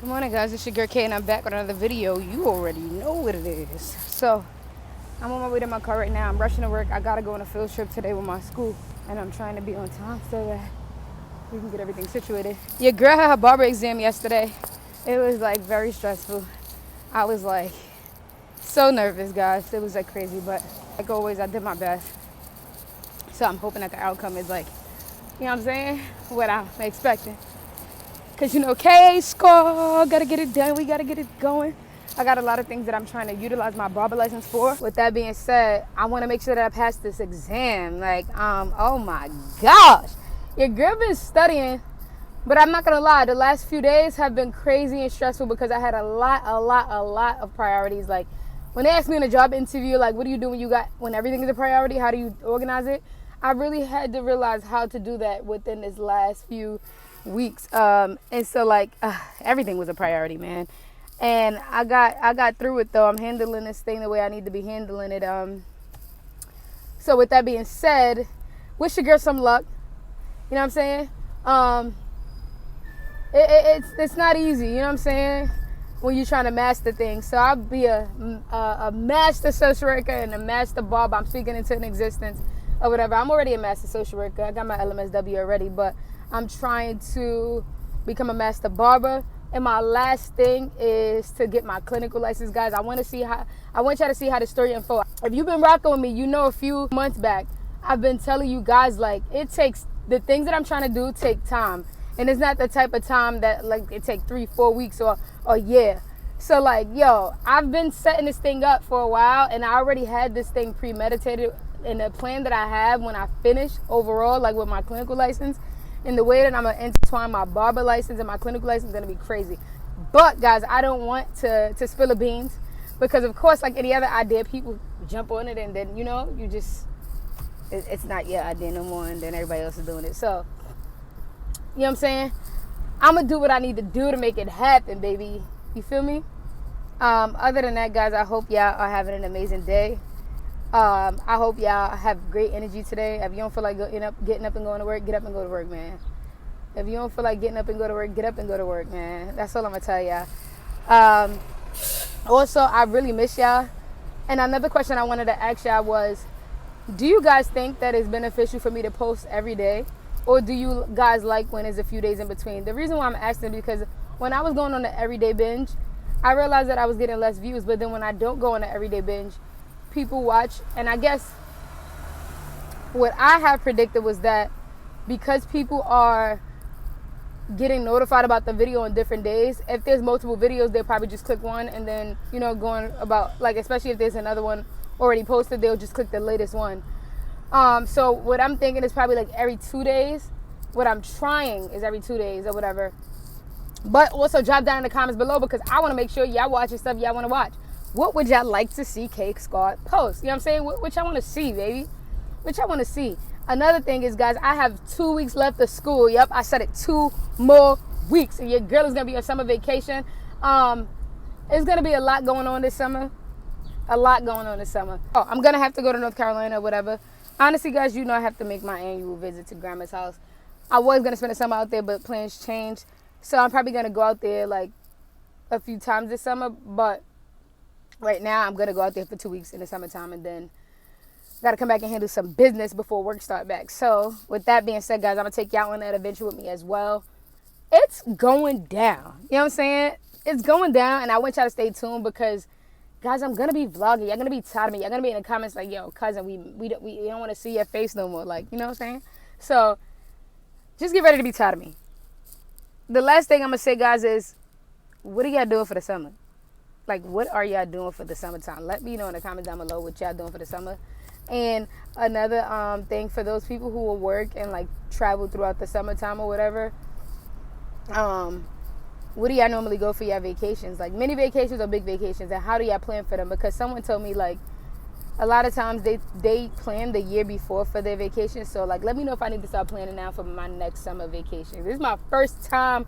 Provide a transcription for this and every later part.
Good morning, guys. It's your girl Kay, and I'm back with another video. You already know what it is. So, I'm on my way to my car right now. I'm rushing to work. I gotta go on a field trip today with my school, and I'm trying to be on time so that we can get everything situated. Your girl had her barber exam yesterday. It was like very stressful. I was like so nervous, guys. It was like crazy, but like always, I did my best. So I'm hoping that the outcome is like, you know what I'm saying, what I'm expecting. Because, you know, K-Score, got to get it done. We got to get it going. I got a lot of things that I'm trying to utilize my barber license for. With that being said, I want to make sure that I pass this exam. Like, oh my gosh. Your girl been studying, but I'm not going to lie. The last few days have been crazy and stressful because I had a lot of priorities. Like, when they asked me in a job interview, like, what do you do when everything is a priority? How do you organize it? I really had to realize how to do that within this last few weeks, and so like everything was a priority, man, and I got through it though. I'm handling this thing the way I need to be handling it. So with that being said, wish your girl some luck. You know what I'm saying? It's not easy. You know what I'm saying? When you're trying to master things. So I'll be a master social worker and a master barber. I'm speaking into an existence or whatever. I'm already a master social worker. I got my LMSW already, but I'm trying to become a master barber. And my last thing is to get my clinical license, guys. I want y'all to see how the story unfolds. If you've been rocking with me, you know a few months back, I've been telling you guys, like, the things that I'm trying to do take time. And it's not the type of time that, like, it take 3-4 weeks or a year. So, like, yo, I've been setting this thing up for a while, and I already had this thing premeditated. And the plan that I have when I finish overall, like with my clinical license, and the way that I'm going to intertwine my barber license and my clinical license is going to be crazy. But, guys, I don't want to spill the beans because, of course, like any other idea, people jump on it and then, you know, it's not your idea no more and then everybody else is doing it. So, you know what I'm saying? I'm going to do what I need to do to make it happen, baby. You feel me? Other than that, guys, I hope y'all are having an amazing day. I hope y'all have great energy today. If you don't feel like getting up and going to work, get up and go to work, man. If you don't feel like getting up and go to work, get up and go to work, man. That's all I'm going to tell y'all. Also, I really miss y'all. And another question I wanted to ask y'all was, do you guys think that it's beneficial for me to post every day? Or do you guys like when there's a few days in between? The reason why I'm asking is because when I was going on the everyday binge, I realized that I was getting less views. But then when I don't go on the everyday binge, people watch. And I guess what I have predicted was that because people are getting notified about the video on different days, if there's multiple videos, they'll probably just click one and then, you know, going about, like, especially if there's another one already posted, they'll just click the latest one. So what I'm thinking is probably like every 2 days. What I'm trying is every 2 days or whatever. But also drop down in the comments below because I want to make sure y'all watching stuff y'all want to watch. What would y'all like to see Cake Squad post? You know what I'm saying? What y'all want to see, baby? What y'all want to see? Another thing is, guys, I have 2 weeks left of school. Yep, I said it, 2 more weeks. And your girl is going to be on summer vacation. It's going to be a lot going on this summer. A lot going on this summer. Oh, I'm going to have to go to North Carolina or whatever. Honestly, guys, you know I have to make my annual visit to Grandma's house. I was going to spend the summer out there, but plans changed. So I'm probably going to go out there like a few times this summer. But right now, I'm going to go out there for 2 weeks in the summertime and then got to come back and handle some business before work start back. So with that being said, guys, I'm going to take y'all on that adventure with me as well. It's going down. You know what I'm saying? It's going down, and I want y'all to stay tuned because, guys, I'm going to be vlogging. Y'all going to be tired of me. Y'all going to be in the comments like, yo, cousin, we don't want to see your face no more. Like, you know what I'm saying? So just get ready to be tired of me. The last thing I'm going to say, guys, is what are y'all doing for the summer? Like, what are y'all doing for the summertime? Let me know in the comments down below what y'all doing for the summer. And another thing for those people who will work and, like, travel throughout the summertime or whatever, what do y'all normally go for your vacations? Like, mini vacations or big vacations? And how do y'all plan for them? Because someone told me, like, a lot of times they plan the year before for their vacation. So, like, let me know if I need to start planning now for my next summer vacation. This is my first time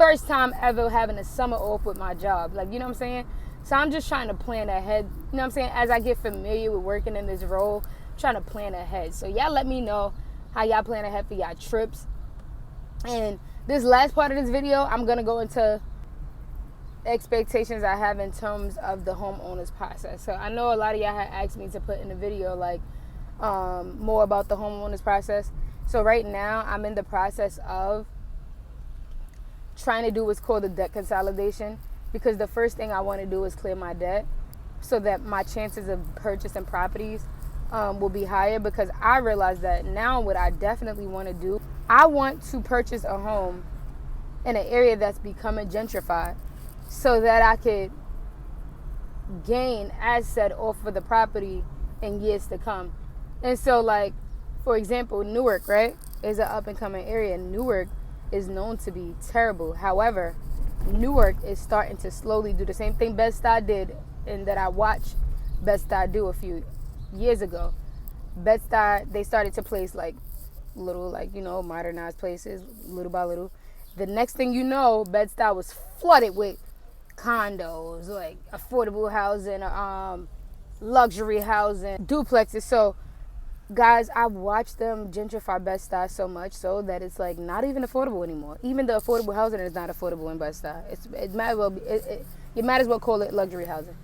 ever having a summer off with my job. Like, you know what I'm saying? So I'm just trying to plan ahead. You know what I'm saying? As I get familiar with working in this role, I'm trying to plan ahead. So y'all let me know how y'all plan ahead for y'all trips. And this last part of this video, I'm going to go into expectations I have in terms of the homeowners process. So I know a lot of y'all had asked me to put in the video like more about the homeowners process. So right now I'm in the process of trying to do what's called the debt consolidation, because the first thing I want to do is clear my debt so that my chances of purchasing properties will be higher, because I realize that now what I definitely want to do, I want to purchase a home in an area that's becoming gentrified so that I could gain asset off of the property in years to come. And so, like, for example, Newark, right, is an up-and-coming area. Newark is known to be terrible. However, Newark is starting to slowly do the same thing Bed-Stuy did, and that I watched Bed-Stuy do a few years ago. Bed-Stuy, they started to place, like, little, like, you know, modernized places, little by little. The next thing you know, Bed-Stuy was flooded with condos, like affordable housing, luxury housing, duplexes. So, guys, I watched them gentrify Bed-Stuy so much so that it's like not even affordable anymore. Even the affordable housing is not affordable in Bed-Stuy. It might as well be, you might as well call it luxury housing.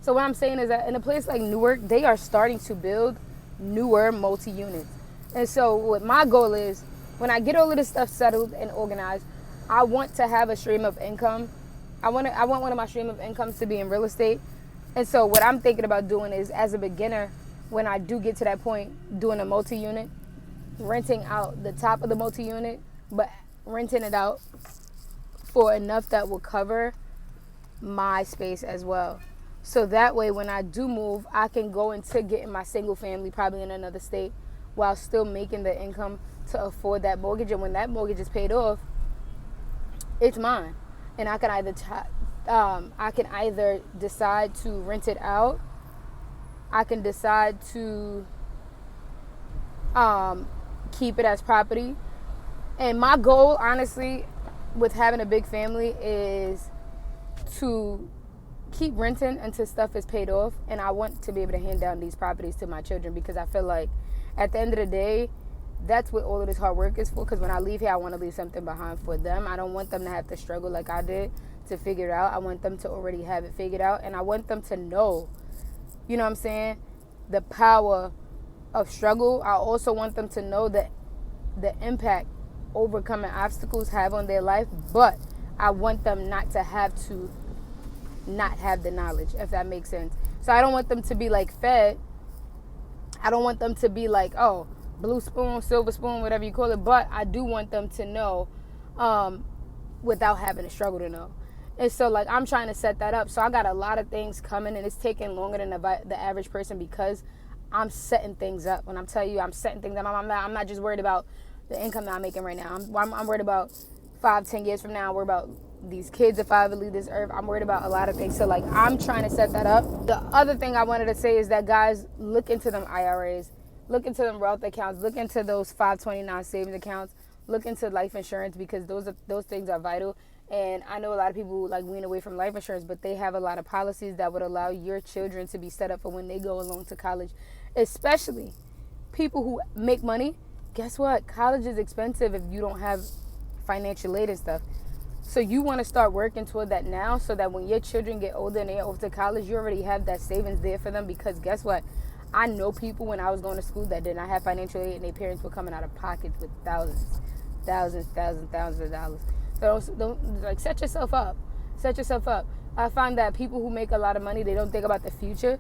So what I'm saying is that in a place like Newark, they are starting to build newer multi-units. And so what my goal is, when I get all of this stuff settled and organized, I want to have a stream of income. I want one of my stream of incomes to be in real estate. And so what I'm thinking about doing is, as a beginner, when I do get to that point, doing a multi-unit, renting out the top of the multi-unit, but renting it out for enough that will cover my space as well. So that way, when I do move, I can go into getting my single family probably in another state while still making the income to afford that mortgage. And when that mortgage is paid off, it's mine. And I can either decide to rent it out. I can decide to keep it as property. And my goal, honestly, with having a big family is to keep renting until stuff is paid off. And I want to be able to hand down these properties to my children, because I feel like at the end of the day, that's what all of this hard work is for. Because when I leave here, I want to leave something behind for them. I don't want them to have to struggle like I did to figure it out. I want them to already have it figured out. And I want them to know, you know what I'm saying, the power of struggle. I also want them to know that the impact overcoming obstacles have on their life. But I want them not to have to not have the knowledge, if that makes sense. So I don't want them to be like fed. I don't want them to be like, oh, blue spoon, silver spoon, whatever you call it. But I do want them to know without having to struggle to know. And so, like, I'm trying to set that up. So I got a lot of things coming, and it's taking longer than the average person, because I'm setting things up. When I'm telling you I'm setting things up, I'm not just worried about the income that I'm making right now. I'm worried about 5-10 years from now. I'm worried about these kids if I ever leave this earth. I'm worried about a lot of things. So, like, I'm trying to set that up. The other thing I wanted to say is that, guys, look into them IRAs. Look into them Roth accounts. Look into those 529 savings accounts. Look into life insurance, because those things are vital. And I know a lot of people like wean away from life insurance, but they have a lot of policies that would allow your children to be set up for when they go along to college. Especially people who make money. Guess what? College is expensive if you don't have financial aid and stuff. So you want to start working toward that now, so that when your children get older and they're off to college, you already have that savings there for them. Because guess what? I know people when I was going to school that did not have financial aid, and their parents were coming out of pocket with thousands of dollars. So don't like set yourself up. Set yourself up. I find that people who make a lot of money, they don't think about the future,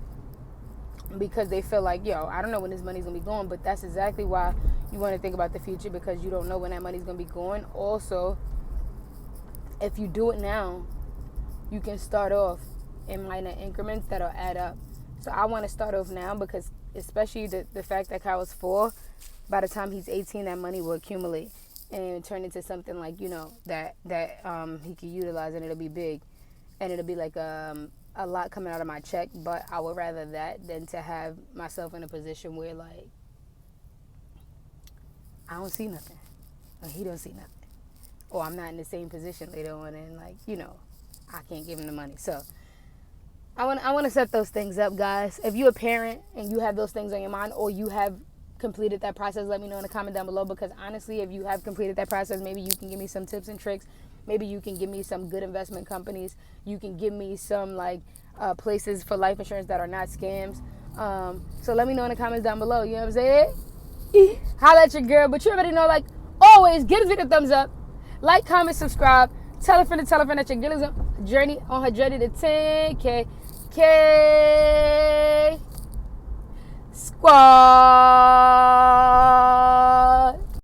because they feel like, yo, I don't know when this money's gonna be going. But that's exactly why you want to think about the future, because you don't know when that money's gonna be going. Also, if you do it now, you can start off in minor increments that'll add up. So I want to start off now, because especially the fact that Kyle's 4, by the time he's 18, that money will accumulate and turn into something like, you know, that he can utilize, and it'll be big, and it'll be like a lot coming out of my check. But I would rather that than to have myself in a position where, like, I don't see nothing, or he don't see nothing, or I'm not in the same position later on, and, like, you know, I can't give him the money. So I want to set those things up, guys. If you're a parent and you have those things on your mind, or you have completed that process, let me know in the comment down below. Because honestly, if you have completed that process, maybe you can give me some tips and tricks Maybe you can give me some good investment companies. You can give me some like places for life insurance that are not scams. So let me know in the comments down below. You know what I'm saying? Holla at your girl. But you already know, like always, give this video a thumbs up. Like, comment, subscribe. Tell a friend that your girl is on her journey to 10K. Squad.